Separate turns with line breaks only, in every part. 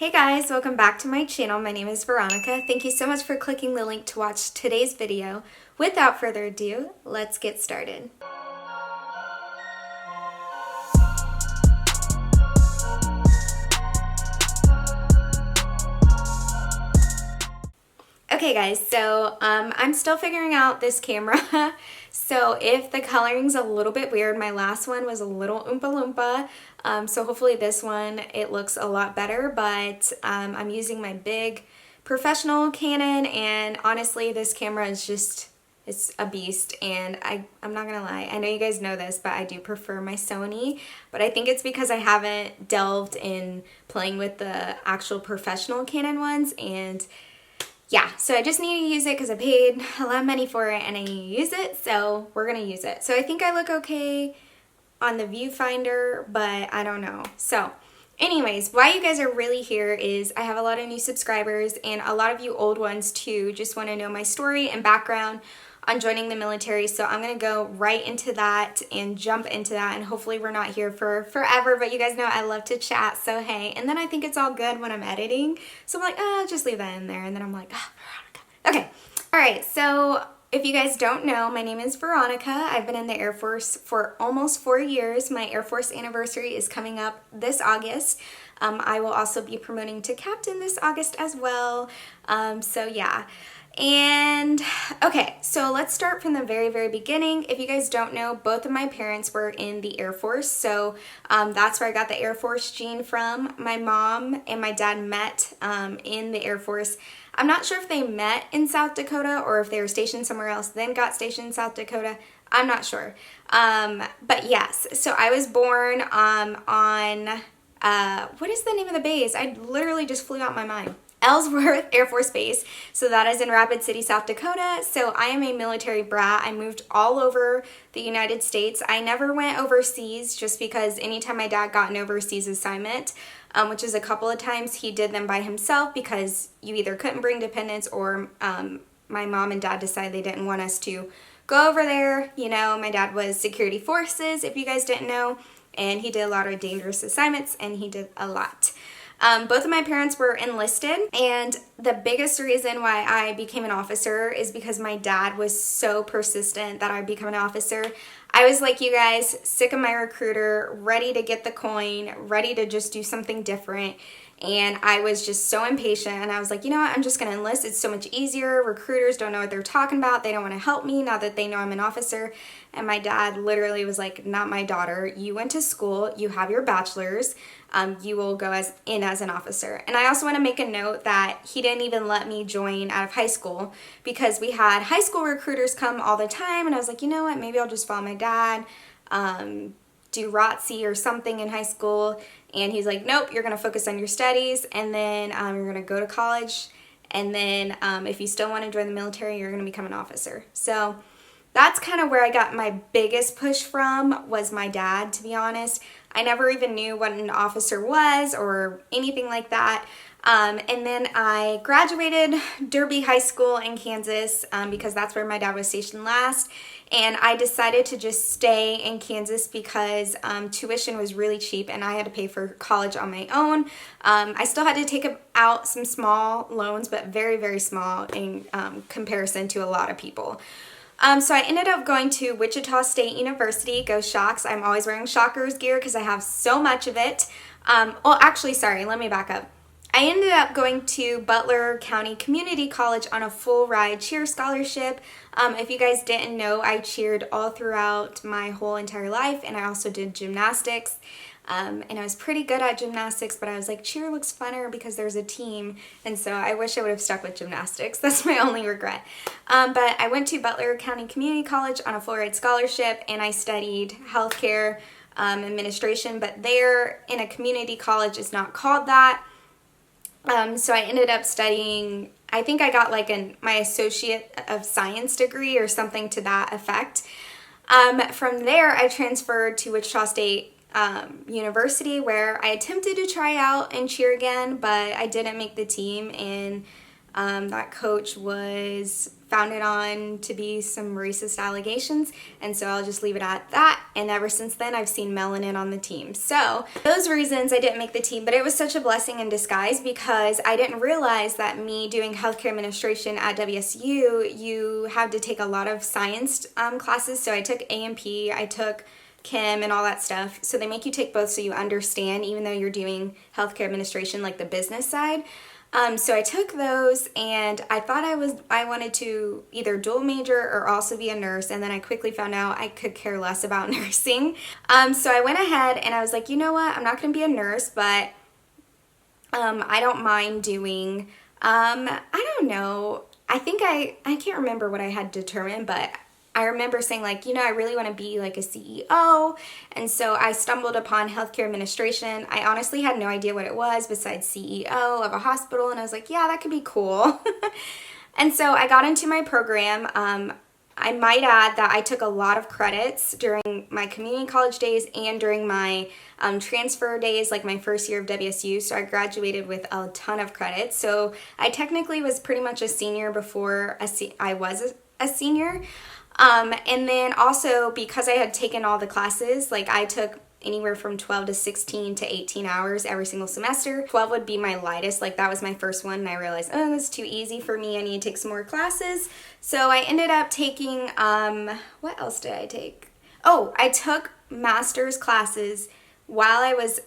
Hey guys, welcome back to my channel. My name is Veronica. Thank you so much for clicking the link to watch today's video. Without further ado, let's get started. Okay guys, so I'm still figuring out this camera. So if the coloring's a little bit weird, my last one was a little oompa loompa. So hopefully this one, it looks a lot better, but I'm using my big professional Canon, and honestly this camera is just, it's a beast, and I'm not gonna lie, I know you guys know this, but I do prefer my Sony, but I think it's because I haven't delved in playing with the actual professional Canon ones, and yeah, so I just need to use it because I paid a lot of money for it and I need to use it, so we're gonna use it. So I think I look okay on the viewfinder, but I don't know. So anyways, why you guys are really here is I have a lot of new subscribers, and a lot of you old ones too just want to know my story and background on joining the military. So I'm gonna go right into that and jump into that, and hopefully we're not here for forever, but you guys know I love to chat, so hey. And then I think it's all good when I'm editing, so I'm like, oh, just leave that in there, and then I'm like, oh, Veronica. Okay, all right, so if you guys don't know, my name is Veronica. I've been in the Air Force for almost 4 years. My Air Force anniversary is coming up this August. I will also be promoting to captain this August as well, so yeah. And okay, so let's start from the very beginning. If you guys don't know, both of my parents were in the Air Force, so that's where I got the Air Force gene from. My mom and my dad met in the Air Force. I'm not sure if they met in South Dakota or if they were stationed somewhere else, then got stationed in South Dakota. I'm not sure. But yes, so I was born on, what is the name of the base? I literally just flew out my mind. Ellsworth Air Force Base, so that is in Rapid City, South Dakota. So I am a military brat. I moved all over the United States. I never went overseas just because anytime my dad got an overseas assignment, which is a couple of times, he did them by himself because you either couldn't bring dependents or my mom and dad decided they didn't want us to go over there. You know, my dad was security forces, if you guys didn't know, and he did a lot of dangerous assignments, and he did a lot. Both of my parents were enlisted, and the biggest reason why I became an officer is because my dad was so persistent that I become an officer. I was like you guys, sick of my recruiter, ready to get the coin, ready to just do something different, and I was just so impatient, and I was like, you know what, I'm just going to enlist. It's so much easier. Recruiters don't know what they're talking about. They don't want to help me now that they know I'm an officer. And my dad literally was like, not my daughter. You went to school. You have your bachelor's. You will go in as an officer. And I also want to make a note that he didn't even let me join out of high school because we had high school recruiters come all the time. And I was like, you know what, maybe I'll just follow my dad, do ROTC or something in high school. And he's like, nope, you're going to focus on your studies, and then you're going to go to college, and then if you still want to join the military, you're going to become an officer. So that's kind of where I got my biggest push from, was my dad, to be honest. I never even knew what an officer was or anything like that. And then I graduated Derby High School in Kansas because that's where my dad was stationed last. And I decided to just stay in Kansas because tuition was really cheap and I had to pay for college on my own. I still had to take out some small loans, but very small in comparison to a lot of people. So I ended up going to Wichita State University. Go Shocks. I'm always wearing Shockers gear because I have so much of it. Well, actually, sorry, let me back up. I ended up going to Butler County Community College on a full ride cheer scholarship. If you guys didn't know, I cheered all throughout my whole entire life, and I also did gymnastics. And I was pretty good at gymnastics, but I was like, cheer looks funner because there's a team, and so I wish I would have stuck with gymnastics. That's my only regret. But I went to Butler County Community College on a full ride scholarship, and I studied healthcare administration, but there in a community college is not called that. So I ended up studying, I think I got like my Associate of Science degree or something to that effect. From there, I transferred to Wichita State University, where I attempted to try out and cheer again, but I didn't make the team, and That coach was founded on to be some racist allegations, and so I'll just leave it at that. And ever since then, I've seen melanin on the team. So those reasons I didn't make the team, but it was such a blessing in disguise because I didn't realize that me doing healthcare administration at WSU, you have to take a lot of science classes. So I took A&P, I took Chem and all that stuff. So they make you take both so you understand, even though you're doing healthcare administration, like the business side. So I took those, and I thought I wanted to either dual major or also be a nurse, and then I quickly found out I could care less about nursing. So I went ahead and I was like, you know what, I'm not going to be a nurse, but I don't mind doing, I don't know, I think I can't remember what I had determined, but I remember saying like, you know, I really want to be like a CEO. And so I stumbled upon healthcare administration. I honestly had no idea what it was besides CEO of a hospital. And I was like, yeah, that could be cool. And so I got into my program. I might add that I took a lot of credits during my community college days and during my transfer days, like my first year of WSU. So I graduated with a ton of credits. So I technically was pretty much a senior before I was a senior. And then also because I had taken all the classes, like I took anywhere from 12 to 16 to 18 hours every single semester. 12 would be my lightest, like that was my first one, and I realized, oh, that's too easy for me, I need to take some more classes. So I ended up taking, what else did I take? Oh, I took master's classes while I was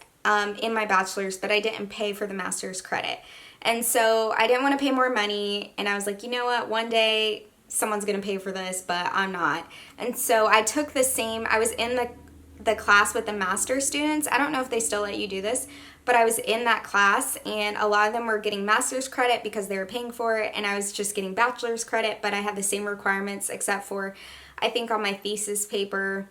in my bachelor's, but I didn't pay for the master's credit. And so I didn't want to pay more money, and I was like, you know what, one day someone's going to pay for this, but I'm not. And so I took the same, I was in the class with the master's students. I don't know if they still let you do this, but I was in that class, and a lot of them were getting master's credit because they were paying for it, and I was just getting bachelor's credit, but I had the same requirements except for, I think on my thesis paper,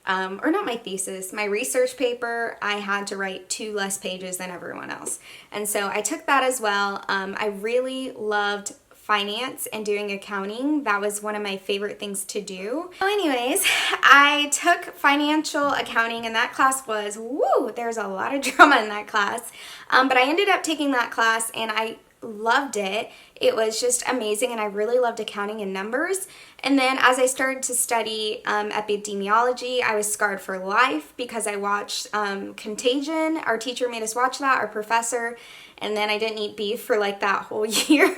or not my thesis, my research paper, I had to write 2 less pages than everyone else. And so I took that as well. I really loved finance and doing accounting. That was one of my favorite things to do. So anyways, I took financial accounting, and that class was, woo, there's a lot of drama in that class. But I ended up taking that class, and I loved it. It was just amazing, and I really loved accounting and numbers. And then as I started to study epidemiology, I was scarred for life because I watched Contagion. Our teacher made us watch that, our professor, and then I didn't eat beef for like that whole year.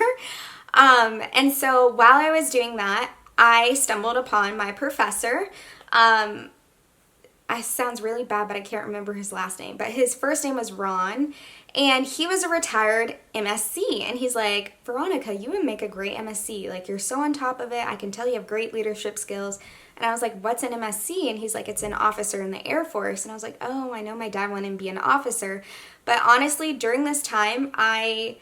And so while I was doing that, I stumbled upon my professor. It sounds really bad, but I can't remember his last name, but his first name was Ron, and he was a retired MSc, and he's like, Veronica, you would make a great MSc. Like, you're so on top of it. I can tell you have great leadership skills. And I was like, what's an MSc? And he's like, it's an officer in the Air Force. And I was like, oh, I know my dad wanted to be an officer. But honestly, during this time, I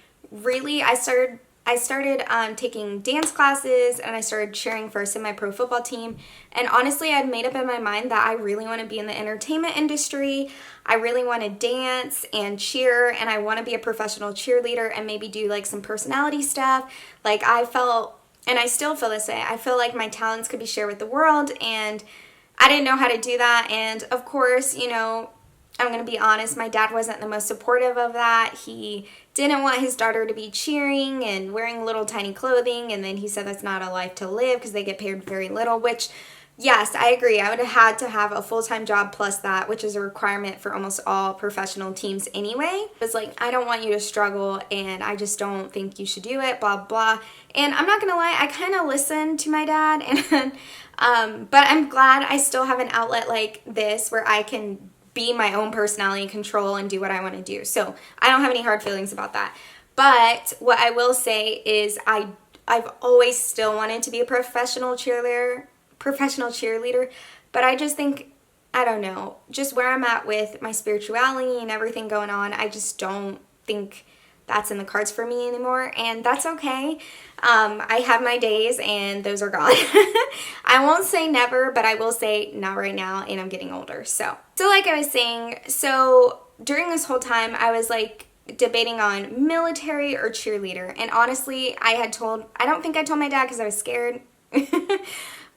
started taking dance classes, and I started cheering for a semi-pro football team. And honestly, I'd made up in my mind that I really want to be in the entertainment industry. I really want to dance and cheer, and I want to be a professional cheerleader and maybe do like some personality stuff. Like I felt, and I still feel this way, I feel like my talents could be shared with the world, and I didn't know how to do that. And of course, you know, I'm going to be honest, my dad wasn't the most supportive of that. He didn't want his daughter to be cheering and wearing little tiny clothing, and then he said that's not a life to live because they get paid very little, which, yes, I agree. I would have had to have a full-time job plus that, which is a requirement for almost all professional teams anyway. It's like, I don't want you to struggle, and I just don't think you should do it, blah, blah. And I'm not going to lie, I kind of listened to my dad, and but I'm glad I still have an outlet like this where I can be my own personality, control, and do what I want to do. So I don't have any hard feelings about that. But what I will say is I've always still wanted to be a professional cheerleader, but I just think, I don't know, just where I'm at with my spirituality and everything going on, I just don't think that's in the cards for me anymore, and that's okay. I have my days, and those are gone. I won't say never, but I will say not right now, and I'm getting older. So like I was saying, so during this whole time, I was like debating on military or cheerleader, and honestly, I don't think I told my dad because I was scared.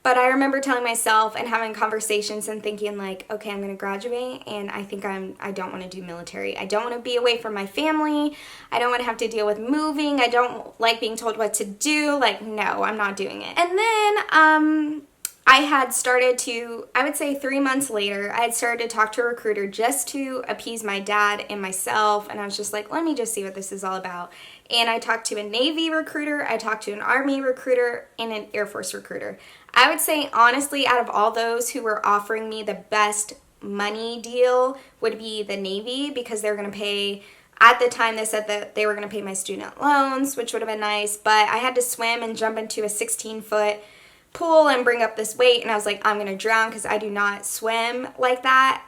But I remember telling myself and having conversations and thinking like, okay, I'm going to graduate and I think I don't want to do military. I don't want to be away from my family. I don't want to have to deal with moving. I don't like being told what to do. Like, no, I'm not doing it. And then I had started to, I would say 3 months later, I had started to talk to a recruiter just to appease my dad and myself. And I was just like, let me just see what this is all about. And I talked to a Navy recruiter, I talked to an Army recruiter, and an Air Force recruiter. I would say, honestly, out of all those who were offering me the best money deal would be the Navy, because they're going to pay, at the time they said that they were going to pay my student loans, which would have been nice, but I had to swim and jump into a 16-foot pool and bring up this weight, and I was like, I'm going to drown because I do not swim like that.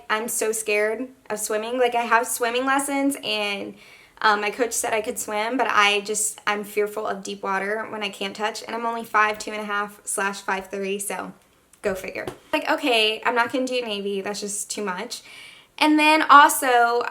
I'm so scared of swimming. Like, I have swimming lessons, and my coach said I could swim, but I'm fearful of deep water when I can't touch, and I'm only 5'2.5/5'3", so go figure. Like, okay, I'm not going to do Navy, that's just too much. And then also,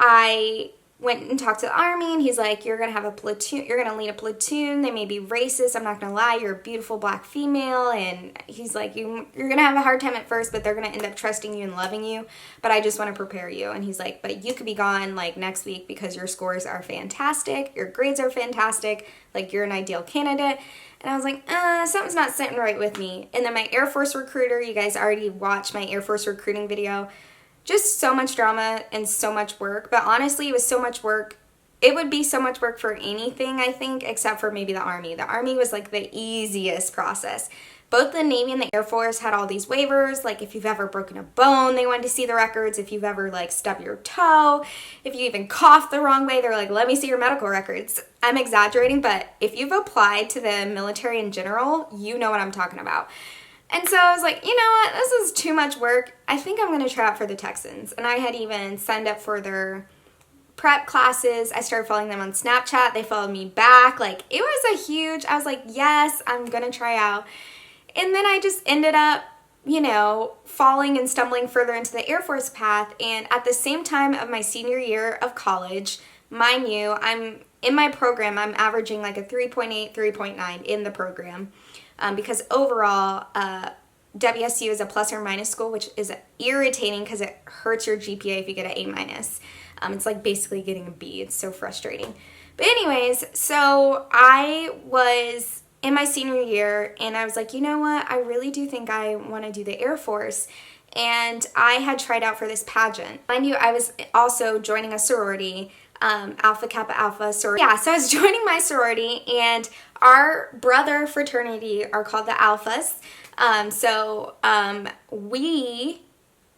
I went and talked to the Army, and he's like, you're going to have a platoon, you're going to lead a platoon, they may be racist, I'm not going to lie, you're a beautiful black female, and he's like, you're going to have a hard time at first, but they're going to end up trusting you and loving you, but I just want to prepare you. And he's like, but you could be gone like next week because your scores are fantastic, your grades are fantastic, like you're an ideal candidate. And I was like, something's not sitting right with me. And then my Air Force recruiter, you guys already watched my Air Force recruiting video, just so much drama and so much work. But honestly, it was so much work. It would be so much work for anything, I think, except for maybe the Army. The Army was like the easiest process. Both the Navy and the Air Force had all these waivers. Like, if you've ever broken a bone, they wanted to see the records. If you've ever like stubbed your toe, if you even coughed the wrong way, they're like, let me see your medical records. I'm exaggerating, but if you've applied to the military in general, you know what I'm talking about. And so I was like, you know what, this is too much work. I think I'm going to try out for the Texans. And I had even signed up for their prep classes. I started following them on Snapchat. They followed me back. Like, it was a huge, I was like, yes, I'm going to try out. And then I just ended up, falling and stumbling further into the Air Force path. And at the same time of my senior year of college, mind you, I'm in my program, I'm averaging like a 3.8, 3.9 in the program. Because overall, WSU is a plus or minus school, which is irritating because it hurts your GPA if you get an A minus. It's like basically getting a B. It's so frustrating. But anyways, so I was in my senior year, and I was like, you know what? I really do think I want to do the Air Force. And I had tried out for this pageant. Mind you, I was also joining a sorority, Alpha Kappa Alpha sorority. Yeah, so I was joining my sorority, and our brother fraternity are called the Alphas.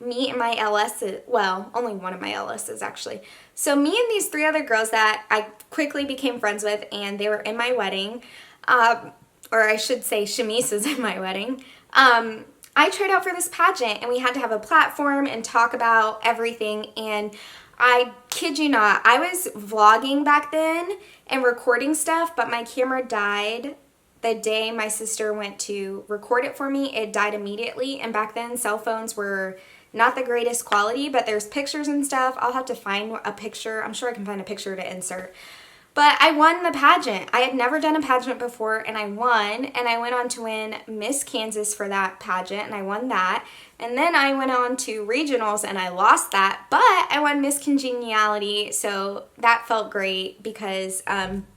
Me and my LSs, well, only one of my LSs actually. So me and these 3 other girls that I quickly became friends with, and they were in my wedding, or I should say Shamisa's in my wedding. I tried out for this pageant, and we had to have a platform and talk about everything, and I kid you not, I was vlogging back then and recording stuff, but my camera died the day my sister went to record it for me. It died immediately, and back then cell phones were not the greatest quality, but there's pictures and stuff. I'll have to find a picture. I'm sure I can find a picture to insert. But I won the pageant. I had never done a pageant before, and I won, and I went on to win Miss Kansas for that pageant, and I won that. And then I went on to regionals, and I lost that, but I won Miss Congeniality, so that felt great because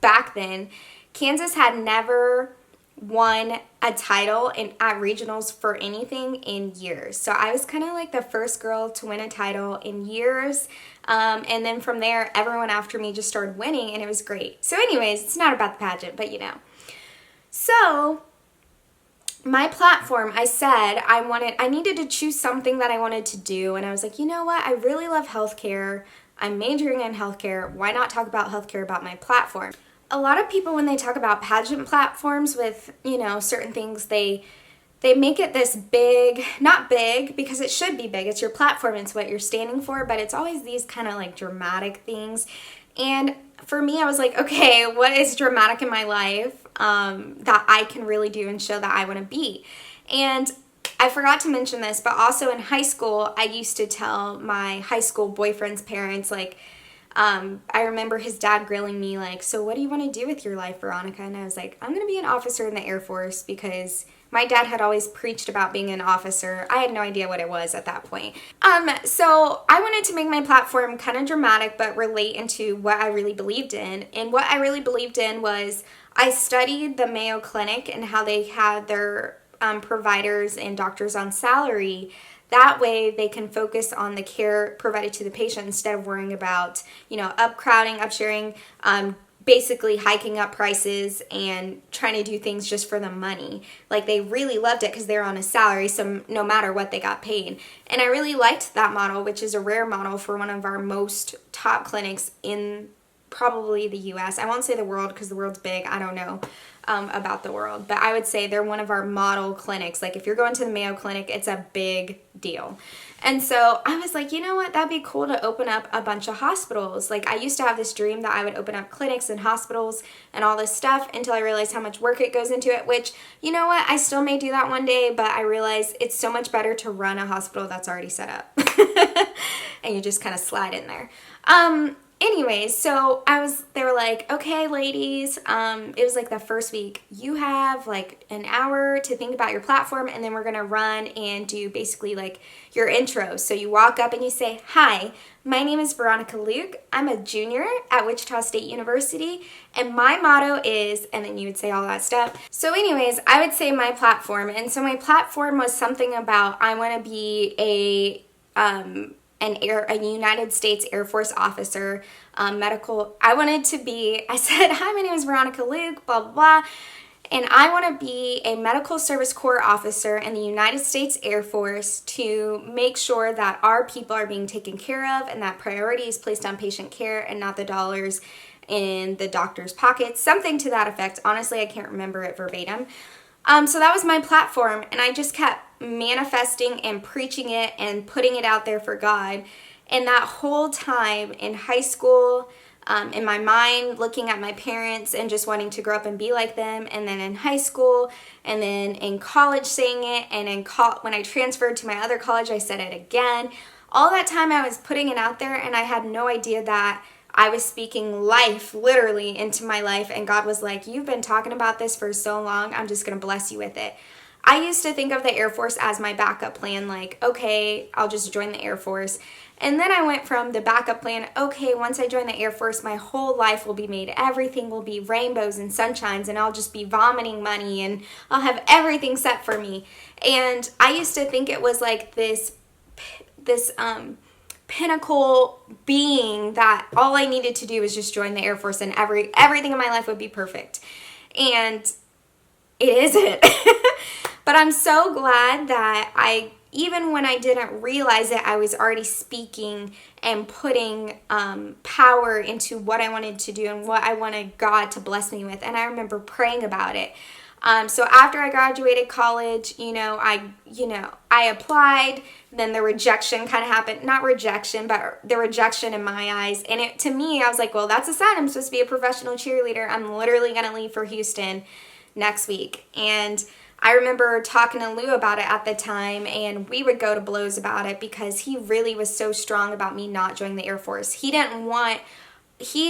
back then, Kansas had never won a title at regionals for anything in years. So I was kind of like the first girl to win a title in years. And then from there, everyone after me just started winning, and it was great. So anyways, it's not about the pageant, but So my platform, I said I needed to choose something that I wanted to do. And I was like, you know what? I really love healthcare. I'm majoring in healthcare. Why not talk about healthcare about my platform? A lot of people, when they talk about pageant platforms with, certain things, they make it this big, not big, because it should be big. It's your platform, it's what you're standing for, but it's always these kind of like dramatic things. And for me, I was like, okay, what is dramatic in my life that I can really do and show that I want to be? And I forgot to mention this, but also in high school, I used to tell my high school boyfriend's parents, like, I remember his dad grilling me like, so what do you want to do with your life, Veronica? And I was like, I'm going to be an officer in the Air Force, because my dad had always preached about being an officer. I had no idea what it was at that point. So I wanted to make my platform kind of dramatic, but relate into what I really believed in. And what I really believed in was, I studied the Mayo Clinic and how they had their providers and doctors on salary. That way they can focus on the care provided to the patient instead of worrying about, upcrowding, upsharing, basically hiking up prices and trying to do things just for the money. Like, they really loved it because they were on a salary, so no matter what, they got paid. And I really liked that model, which is a rare model for one of our most top clinics in probably the US. I won't say the world because the world's big. I don't know about the world, but I would say they're one of our model clinics. Like, if you're going to the Mayo Clinic, it's a big deal. And so I was like, you know what, that'd be cool to open up a bunch of hospitals. Like, I used to have this dream that I would open up clinics and hospitals and all this stuff, until I realized how much work it goes into it, which, you know what, I still may do that one day, but I realize it's so much better to run a hospital that's already set up and you just kind of slide in there. Anyways, so they were like, okay, ladies, it was like the first week, you have like an hour to think about your platform, and then we're going to run and do basically like your intro. So you walk up and you say, hi, my name is Veronica Luke. I'm a junior at Wichita State University, and my motto is, and then you would say all that stuff. So anyways, I would say my platform. And so my platform was something about, I want to be a United States Air Force officer, medical. I said, hi, my name is Veronica Luke, blah, blah, blah. And I want to be a medical service corps officer in the United States Air Force to make sure that our people are being taken care of and that priority is placed on patient care and not the dollars in the doctor's pockets. Something to that effect. Honestly, I can't remember it verbatim. So that was my platform, and I just kept manifesting and preaching it and putting it out there for God. And that whole time in high school, in my mind, looking at my parents and just wanting to grow up and be like them, and then in high school, and then in college saying it, and when I transferred to my other college, I said it again. All that time I was putting it out there, and I had no idea that I was speaking life literally into my life, and God was like, you've been talking about this for so long, I'm just going to bless you with it. I used to think of the Air Force as my backup plan, like, okay, I'll just join the Air Force. And then I went from the backup plan, okay, once I join the Air Force, my whole life will be made. Everything will be rainbows and sunshines, and I'll just be vomiting money, and I'll have everything set for me. And I used to think it was like this pinnacle being that all I needed to do was just join the Air Force and everything in my life would be perfect. And it isn't. But I'm so glad that even when I didn't realize it, I was already speaking and putting power into what I wanted to do and what I wanted God to bless me with. And I remember praying about it. So after I graduated college, I applied, then the rejection kind of happened. Not rejection, but the rejection in my eyes. And to me, I was like, well, that's a sign I'm supposed to be a professional cheerleader. I'm literally going to leave for Houston next week. And I remember talking to Lou about it at the time, and we would go to blows about it because he really was so strong about me not joining the Air Force. He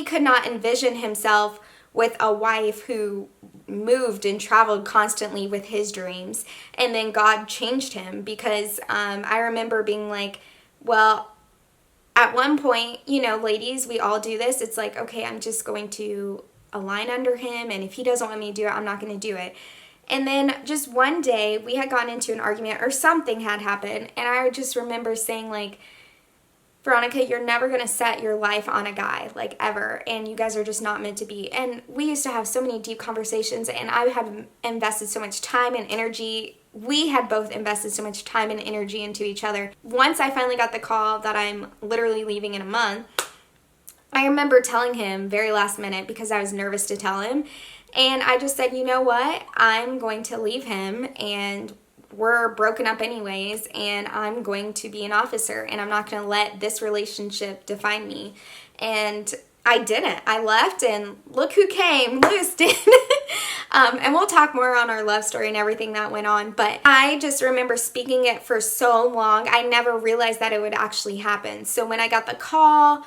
could not envision himself with a wife who moved and traveled constantly with his dreams. And then God changed him because I remember being like, well, at one point, ladies, we all do this. It's like, okay, I'm just going to align under him, and if he doesn't want me to do it, I'm not going to do it. And then just one day we had gone into an argument or something had happened, and I just remember saying like, Veronica, you're never going to set your life on a guy, like, ever, and you guys are just not meant to be. And we used to have so many deep conversations, and I had invested so much time and energy. We had both invested so much time and energy into each other. Once I finally got the call that I'm literally leaving in a month, I remember telling him very last minute because I was nervous to tell him. And I just said, you know what? I'm going to leave him, and we're broken up anyways, and I'm going to be an officer, and I'm not going to let this relationship define me. And I didn't. I left, and look who came. Luz did. And we'll talk more on our love story and everything that went on. But I just remember speaking it for so long. I never realized that it would actually happen. So when I got the call,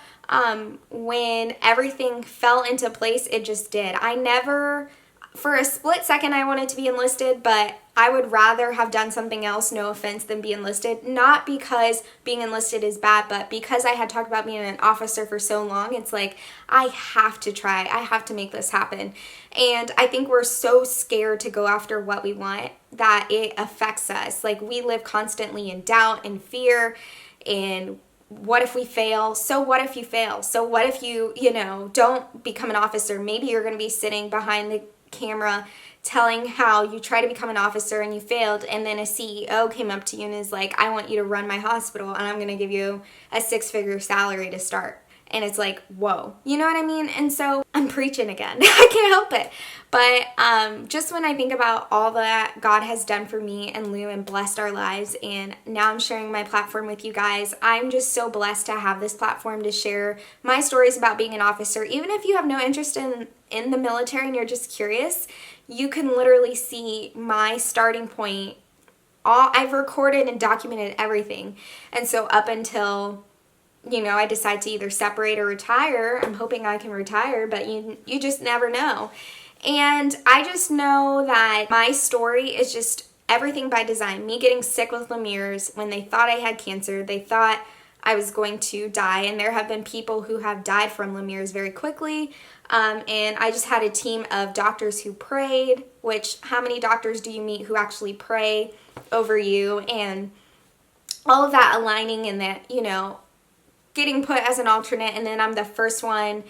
when everything fell into place, it just did. I never, for a split second, I wanted to be enlisted, but I would rather have done something else, no offense, than be enlisted. Not because being enlisted is bad, but because I had talked about being an officer for so long, it's like, I have to try. I have to make this happen. And I think we're so scared to go after what we want that it affects us. Like, we live constantly in doubt and fear, and what if we fail? So what if you fail? So what if you don't become an officer? Maybe you're going to be sitting behind the camera telling how you tried to become an officer and you failed, and then a CEO came up to you and is like, I want you to run my hospital and I'm going to give you a 6-figure salary to start. And it's like, whoa, you know what I mean? And so I'm preaching again. I can't help it. But just when I think about all that God has done for me and Lou and blessed our lives, and now I'm sharing my platform with you guys, I'm just so blessed to have this platform to share my stories about being an officer. Even if you have no interest in the military and you're just curious, you can literally see my starting point. I've recorded and documented everything. And so up until I decide to either separate or retire. I'm hoping I can retire, but you just never know. And I just know that my story is just everything by design. Me getting sick with Lemires when they thought I had cancer. They thought I was going to die, and there have been people who have died from Lemires very quickly. And I just had a team of doctors who prayed, which how many doctors do you meet who actually pray over you? And all of that aligning and that, getting put as an alternate, and then I'm the first one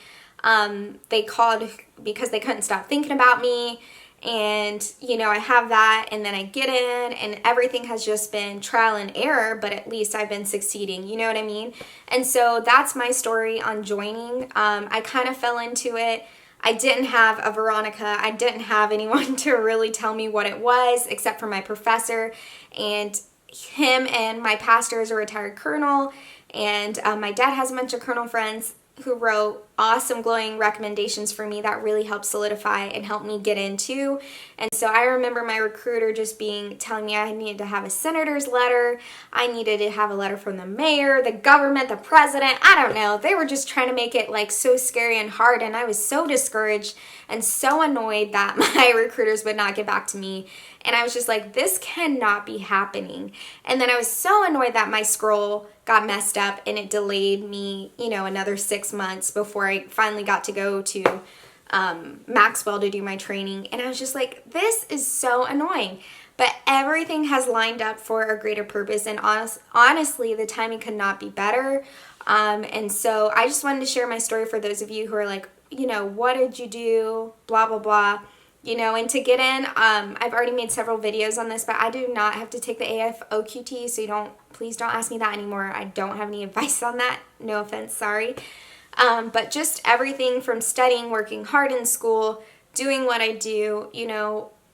they called because they couldn't stop thinking about me, and I have that, and then I get in, and everything has just been trial and error, but at least I've been succeeding, you know what I mean? And so that's my story on joining. I kind of fell into it. I didn't have a Veronica. I didn't have anyone to really tell me what it was, except for my professor, and him and my pastor is a retired colonel. And my dad has a bunch of colonel friends who wrote awesome glowing recommendations for me that really helped solidify and help me get into. And so I remember my recruiter just telling me I needed to have a senator's letter. I needed to have a letter from the mayor, the government, the president. I don't know. They were just trying to make it like so scary and hard. And I was so discouraged and so annoyed that my recruiters would not get back to me. And I was just like, this cannot be happening. And then I was so annoyed that my scroll got messed up and it delayed me, another 6 months before I finally got to go to Maxwell to do my training. And I was just like, this is so annoying. But everything has lined up for a greater purpose. And honestly, the timing could not be better. And so I just wanted to share my story for those of you who are like, what did you do? Blah, blah, blah. And to get in, I've already made several videos on this, but I do not have to take the AFOQT, so please don't ask me that anymore. I don't have any advice on that. No offense, sorry. But just everything from studying, working hard in school, doing what I do,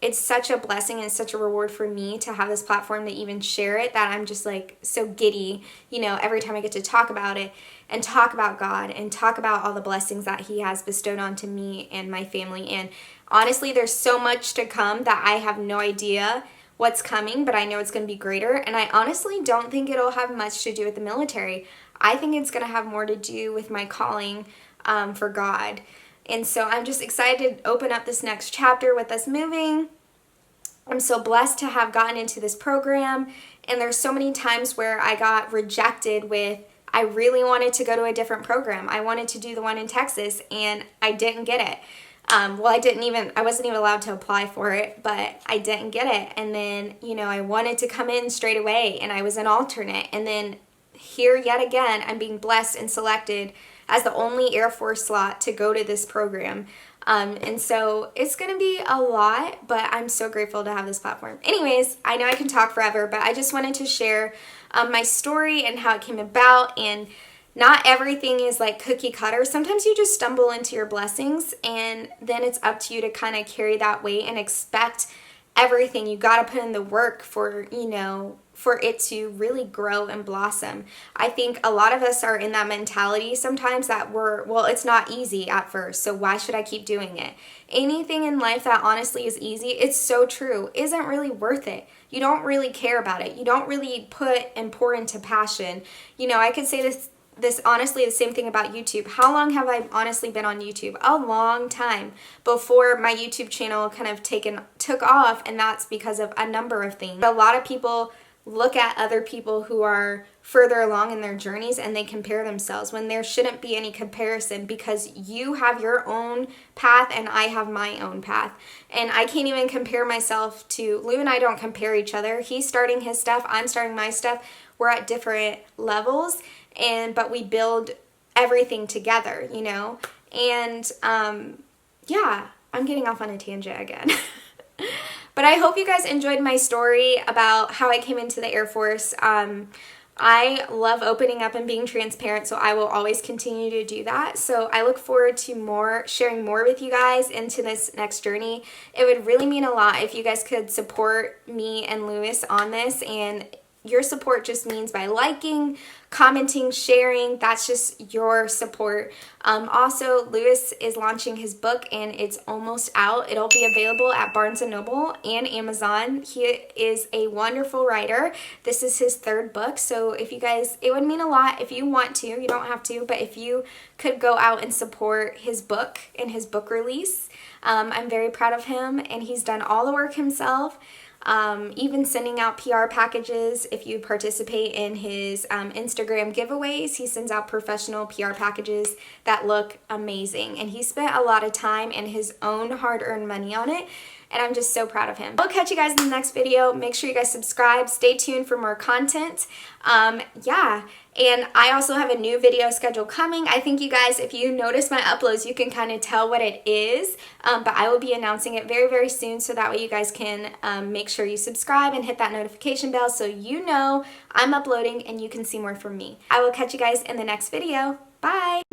it's such a blessing and such a reward for me to have this platform to even share it that I'm just like so giddy, every time I get to talk about it and talk about God and talk about all the blessings that He has bestowed onto me and my family. And honestly, there's so much to come that I have no idea what's coming, but I know it's going to be greater. And I honestly don't think it'll have much to do with the military. I think it's going to have more to do with my calling for God. And so I'm just excited to open up this next chapter with us moving. I'm so blessed to have gotten into this program. And there's so many times where I got rejected with, I really wanted to go to a different program. I wanted to do the one in Texas, and I didn't get it. I wasn't even allowed to apply for it, but I didn't get it. And then, I wanted to come in straight away, and I was an alternate. And then here yet again, I'm being blessed and selected as the only Air Force slot to go to this program. And so it's going to be a lot, but I'm so grateful to have this platform. Anyways, I know I can talk forever, but I just wanted to share my story and how it came about. And not everything is like cookie cutter. Sometimes you just stumble into your blessings, and then it's up to you to kind of carry that weight and expect everything. You got to put in the work for for it to really grow and blossom. I think a lot of us are in that mentality sometimes that well, it's not easy at first, so why should I keep doing it? Anything in life that honestly is easy, it's so true, isn't really worth it. You don't really care about it. You don't really put and pour into passion. You know, I could say this honestly, the same thing about YouTube. How long have I honestly been on YouTube? A long time before my YouTube channel kind of took off, and that's because of a number of things. A lot of people look at other people who are further along in their journeys and they compare themselves when there shouldn't be any comparison, because you have your own path and I have my own path. And I can't even compare myself to Lou, and I don't compare each other. He's starting his stuff, I'm starting my stuff. We're at different levels, but we build everything together, you know? And yeah, I'm getting off on a tangent again. But I hope you guys enjoyed my story about how I came into the Air Force. I love opening up and being transparent, so I will always continue to do that. So I look forward to sharing more with you guys into this next journey. It would really mean a lot if you guys could support me and Lewis on this, and your support just means by liking, commenting, sharing. That's just your support. Also, Lewis is launching his book and it's almost out. It'll be available at Barnes & Noble and Amazon. He is a wonderful writer. This is his 3rd book. So if you guys, it would mean a lot if you want to. You don't have to, but if you could go out and support his book and his book release. I'm very proud of him, and he's done all the work himself. Even sending out PR packages. If you participate in his Instagram giveaways, he sends out professional PR packages that look amazing, and he spent a lot of time and his own hard-earned money on it, and I'm just so proud of him. I'll catch you guys in the next video. Make sure you guys subscribe. Stay tuned for more content. Yeah, and I also have a new video schedule coming. I think you guys, if you notice my uploads, you can kind of tell what it is, but I will be announcing it very, very soon, so that way you guys can make sure you subscribe and hit that notification bell so you know I'm uploading and you can see more from me. I will catch you guys in the next video. Bye!